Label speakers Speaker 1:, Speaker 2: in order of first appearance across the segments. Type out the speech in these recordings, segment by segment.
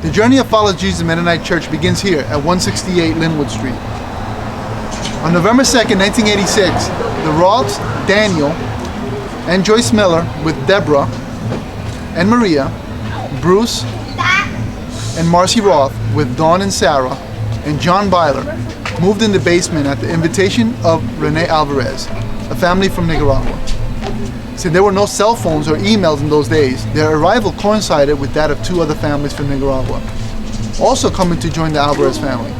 Speaker 1: The journey of Follow Jesus Mennonite Church begins here at 168 Linwood Street. On November 2nd, 1986, the Roths, Daniel, and Joyce Miller with Deborah and Maria, Bruce and Marcy Roth with Dawn and Sarah, and John Byler moved in the basement at the invitation of Rene Alvarez, a family from Nicaragua. Since there were no cell phones or emails in those days, their arrival coincided with that of two other families from Nicaragua, also coming to join the Alvarez family.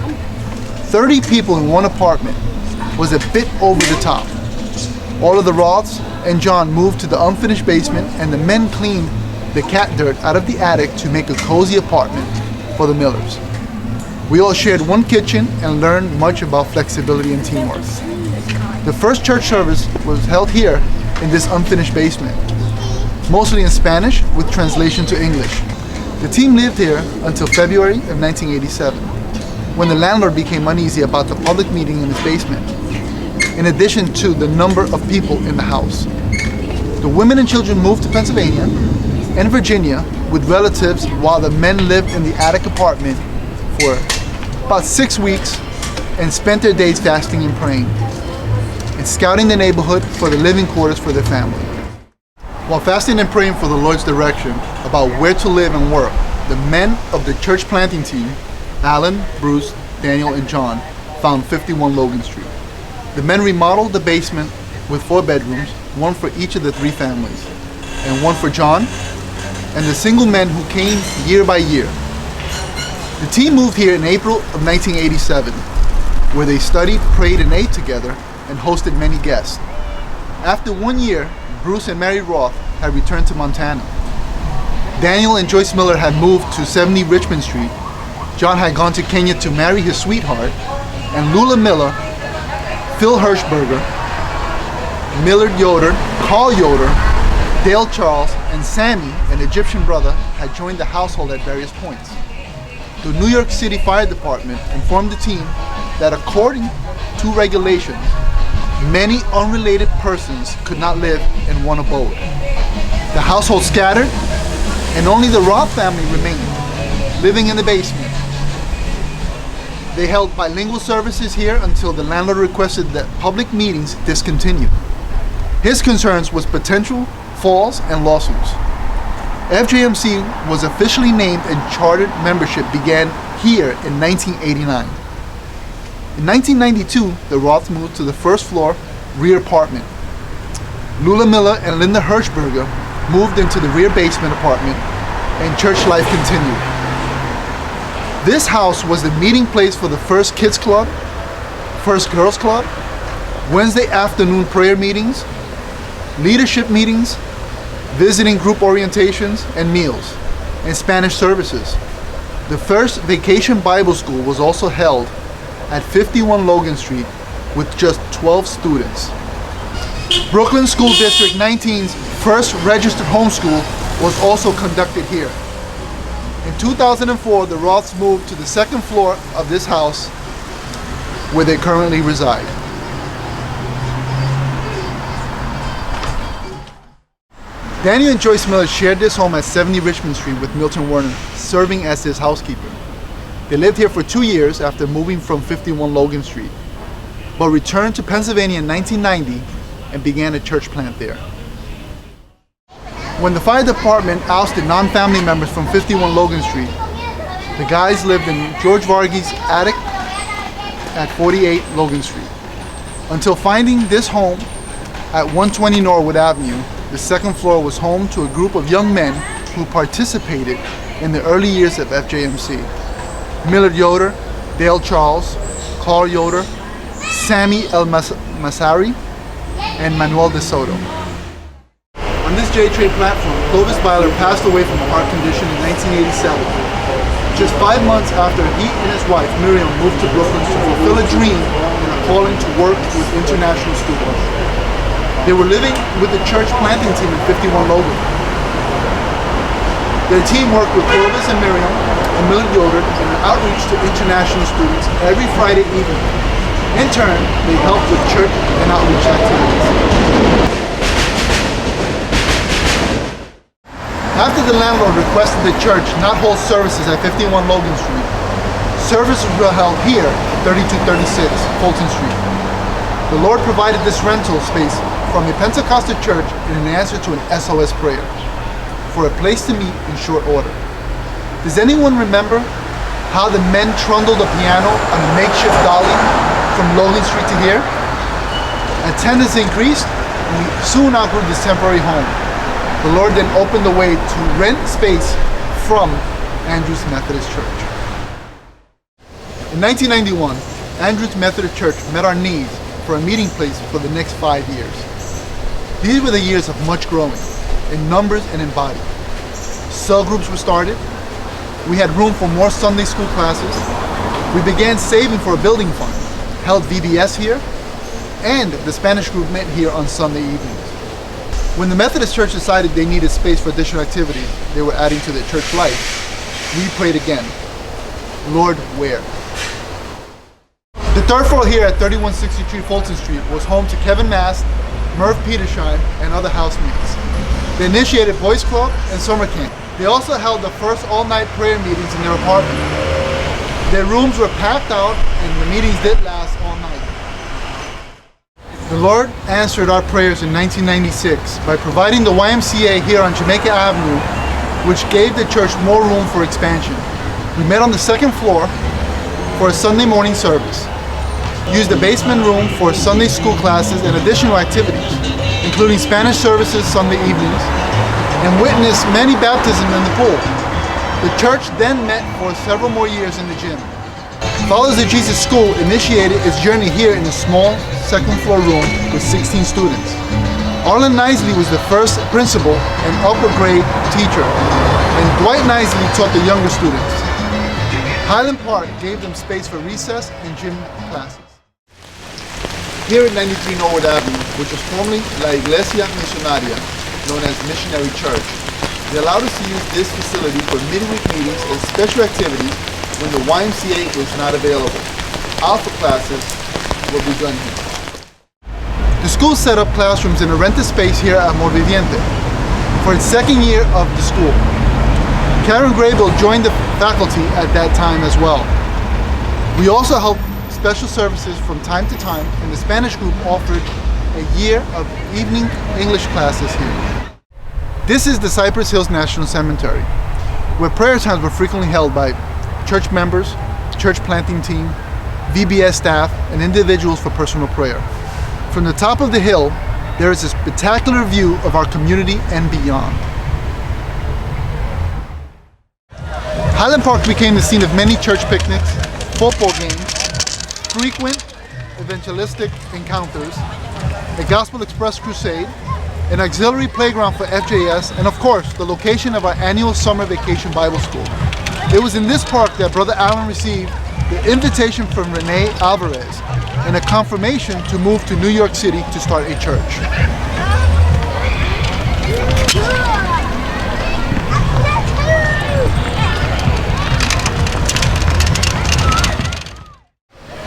Speaker 1: 30 people in one apartment was a bit over the top. All of the Roths and John moved to the unfinished basement, and the men cleaned the cat dirt out of the attic to make a cozy apartment for the Millers. We all shared one kitchen and learned much about flexibility and teamwork. The first church service was held here in this unfinished basement, mostly in Spanish with translation to English. The team lived here until February of 1987, when the landlord became uneasy about the public meeting in his basement, in addition to the number of people in the house. The women and children moved to Pennsylvania and Virginia with relatives, while the men lived in the attic apartment for about 6 weeks and spent their days fasting and praying and scouting the neighborhood for the living quarters for their family. While fasting and praying for the Lord's direction about where to live and work, the men of the church planting team, Alan, Bruce, Daniel, and John, found 51 Logan Street. The men remodeled the basement with 4 bedrooms, one for each of the 3 families, and one for John and the single men who came year by year. The team moved here in April of 1987, where they studied, prayed, and ate together, and hosted many guests. After 1 year, Bruce and Mary Roth had returned to Montana. Daniel and Joyce Miller had moved to 70 Richmond Street. John had gone to Kenya to marry his sweetheart, and Lula Miller, Phil Hirschberger, Millard Yoder, Carl Yoder, Dale Charles, and Sammy, an Egyptian brother, had joined the household at various points. The New York City Fire Department informed the team that according to regulations, many unrelated persons could not live in one abode. The household scattered, and only the Roth family remained, living in the basement. They held bilingual services here until the landlord requested that public meetings discontinue. His concerns was potential falls and lawsuits. FJMC was officially named and chartered membership began here in 1989. In 1992, the Roths moved to the first floor rear apartment. Lula Miller and Linda Hirschberger moved into the rear basement apartment, and church life continued. This house was the meeting place for the first kids club, first girls club, Wednesday afternoon prayer meetings, leadership meetings, visiting group orientations and meals, and Spanish services. The first vacation Bible school was also held at 51 Logan Street with just 12 students. Brooklyn School District 19's first registered homeschool was also conducted here. In 2004, the Roths moved to the second floor of this house where they currently reside. Daniel and Joyce Miller shared this home at 70 Richmond Street with Milton Werner, serving as his housekeeper. They lived here for 2 years after moving from 51 Logan Street, but returned to Pennsylvania in 1990 and began a church plant there. When the fire department ousted non-family members from 51 Logan Street, the guys lived in George Varghese' attic at 48 Logan Street. Until finding this home at 120 Norwood Avenue, the second floor was home to a group of young men who participated in the early years of FJMC. Millard Yoder, Dale Charles, Carl Yoder, Sammy El Masari, and Manuel De Soto. On this J-Train platform, Clovis Byler passed away from a heart condition in 1987, just 5 months after he and his wife Miriam moved to Brooklyn to fulfill a dream and a calling to work with international students. They were living with the church planting team in 51 Logan. Their team worked with Clovis and Miriam and Millard Yoder in an outreach to international students every Friday evening. In turn, they helped with church and outreach activities. After the landlord requested the church not hold services at 51 Logan Street, services were held here at 3236 Fulton Street. The Lord provided this rental space from a Pentecostal church in an answer to an SOS prayer for a place to meet in short order. Does anyone remember how the men trundled a piano on the makeshift dolly from Logan Street to here? Attendance increased, and we soon outgrew this temporary home. The Lord then opened the way to rent space from Andrews Methodist Church. In 1991, Andrews Methodist Church met our needs for a meeting place for the next 5 years. These were the years of much growing, in numbers and in body. Cell groups were started. We had room for more Sunday school classes. We began saving for a building fund, held VBS here, and the Spanish group met here on Sunday evenings. When the Methodist Church decided they needed space for additional activities they were adding to their church life, we prayed again, Lord, where? The third floor here at 3163 Fulton Street was home to Kevin Mast, Merv Petersheim, and other housemates. They initiated Boys Club and summer camp. They also held the first all-night prayer meetings in their apartment. Their rooms were packed out and the meetings did last all night. The Lord answered our prayers in 1996 by providing the YMCA here on Jamaica Avenue, which gave the church more room for expansion. We met on the second floor for a Sunday morning service, used the basement room for Sunday school classes and additional activities, including Spanish services Sunday evenings, and witnessed many baptisms in the pool. The church then met for several more years in the gym. Followers of Jesus School initiated its journey here in a small second floor room with 16 students. Arlen Nisley was the first principal and upper grade teacher, and Dwight Nisley taught the younger students. Highland Park gave them space for recess and gym classes. Here at 93 Norwood Avenue, which was formerly La Iglesia Misionaria, known as Missionary Church, they allowed us to use this facility for midweek meetings and special activities when the YMCA was not available. Alpha classes were begun here. The school set up classrooms in a rented space here at Amor Viviente for its second year of the school. Karen Graybill joined the faculty at that time as well. We also held special services from time to time, and the Spanish group offered a year of evening English classes here. This is the Cypress Hills National Cemetery, where prayer times were frequently held by church members, church planting team, VBS staff, and individuals for personal prayer. From the top of the hill, there is a spectacular view of our community and beyond. Highland Park became the scene of many church picnics, football games, frequent evangelistic encounters, a Gospel Express crusade, an auxiliary playground for FJS, and of course, the location of our annual summer vacation Bible school. It was in this park that Brother Allen received the invitation from Renee Alvarez and a confirmation to move to New York City to start a church.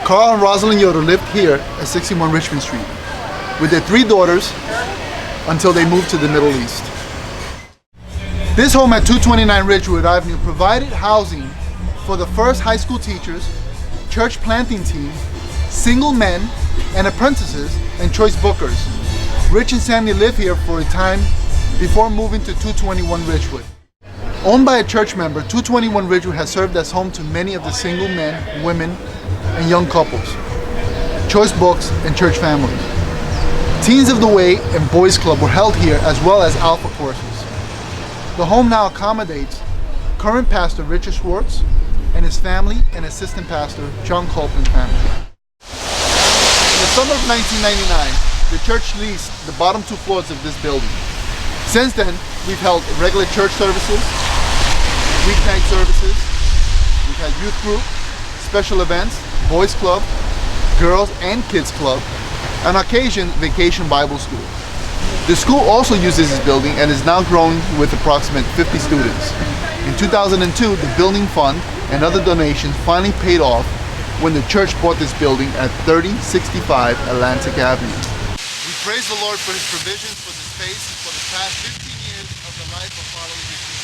Speaker 1: Carl and Rosalind Yoder lived here at 61 Richmond Street with their 3 daughters until they moved to the Middle East. This home at 229 Ridgewood Avenue provided housing for the first high school teachers, church planting team, single men and apprentices, and choice bookers. Rich and Sandy lived here for a time before moving to 221 Ridgewood. Owned by a church member, 221 Ridgewood has served as home to many of the single men, women, and young couples, choice books, and church families. Teens of the Way and Boys Club were held here, as well as Alpha courses. The home now accommodates current pastor Richard Schwartz and his family and assistant pastor John Copeland's family. In the summer of 1999, the church leased the bottom 2 floors of this building. Since then, we've held regular church services, weeknight services, we've had youth group, special events, Boys Club, Girls and Kids Club, on occasion Vacation Bible School. The school also uses this building and is now growing with approximately 50 students. In 2002, the building fund and other donations finally paid off when the church bought this building at 3065 Atlantic Avenue. We praise the Lord for His provisions for the space for the past 15 years of the life of following his